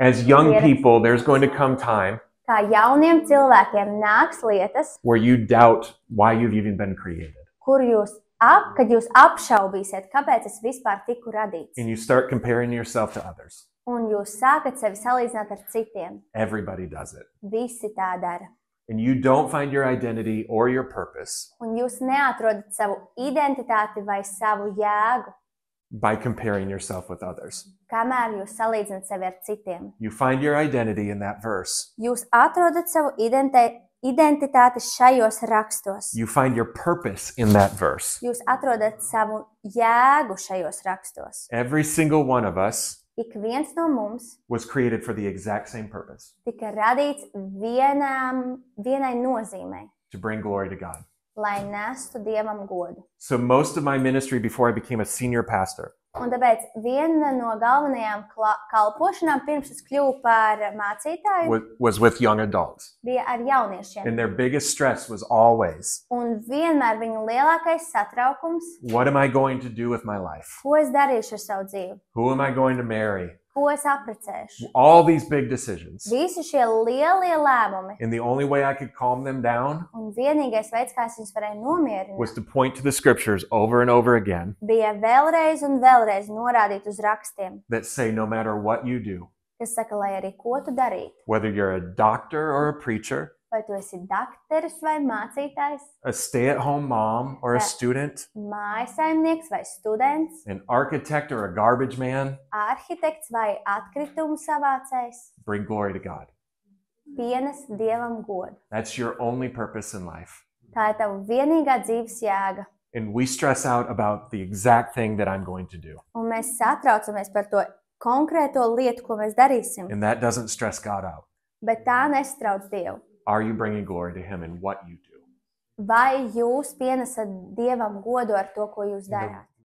As young people, there's going to come time Kā jauniem cilvēkiem nāks lietas, where you doubt why you've even been created. Kad jūs apšaubīsiet, kāpēc es vispār tiku radīts. And you start comparing yourself to others. Un jūs sākat sevi salīdzināt ar citiem. Everybody does it. Visi tā dara. And you don't find your identity or your purpose Un jūs neatrodat savu identitāti vai savu jēgu, by comparing yourself with others. kamēr jūs salīdzināt sevi ar citiem. You find your identity in that verse. Jūs atrodat savu identitāti šajos rakstos. You find your purpose in that verse. Jūs atrodat savu jēgu šajos rakstos. Every single one of us Ik viens no mums was created for the exact same purpose, tika radīts vienai nozīmei, to bring glory to God. lai nestu Dievam godu. So most of my ministry before I became a senior pastor Un tāpēc viena no galvenajām kalpošanām pirms es kļuvu par mācītāju was with young adults. bija ar jauniešiem. And their biggest stress was always, Un vienmēr viņu lielākais satraukums, what am I going to do with my life? ko es darīšu ar savu dzīvi, Who am I going to marry? ko es apprecēšu. All these big decisions. Visi šie lielie lēmumi. And the only way I could calm them down Un vienīgais veids, kā es viņus varēju nomierināt, was to point to the scriptures over and over again bija vēlreiz un vēlreiz norādīt uz rakstiem, that say no matter what you do, kas saka, lai arī ko tu darītu. whether you're a doctor or a preacher, Vai tu esi dakteris vai mācītājs, a stay-at-home mom or a student, mājasaimnieks vai students, an architect or a garbage man, arhitekts vai atkritumu savācējs, bring glory to God. pienes Dievam godu. That's your only purpose in life. Tā ir tava vienīgā dzīves jēga. And we stress out about the exact thing that I'm going to do. Un mēs satraucamies par to konkrēto lietu, ko mēs darīsim. And that doesn't stress God out. Bet tā nestrauc Dievu. Are you bringing glory to Him in what you do? Vai jūs pienesat Dievam godu ar to, ko jūs darāt?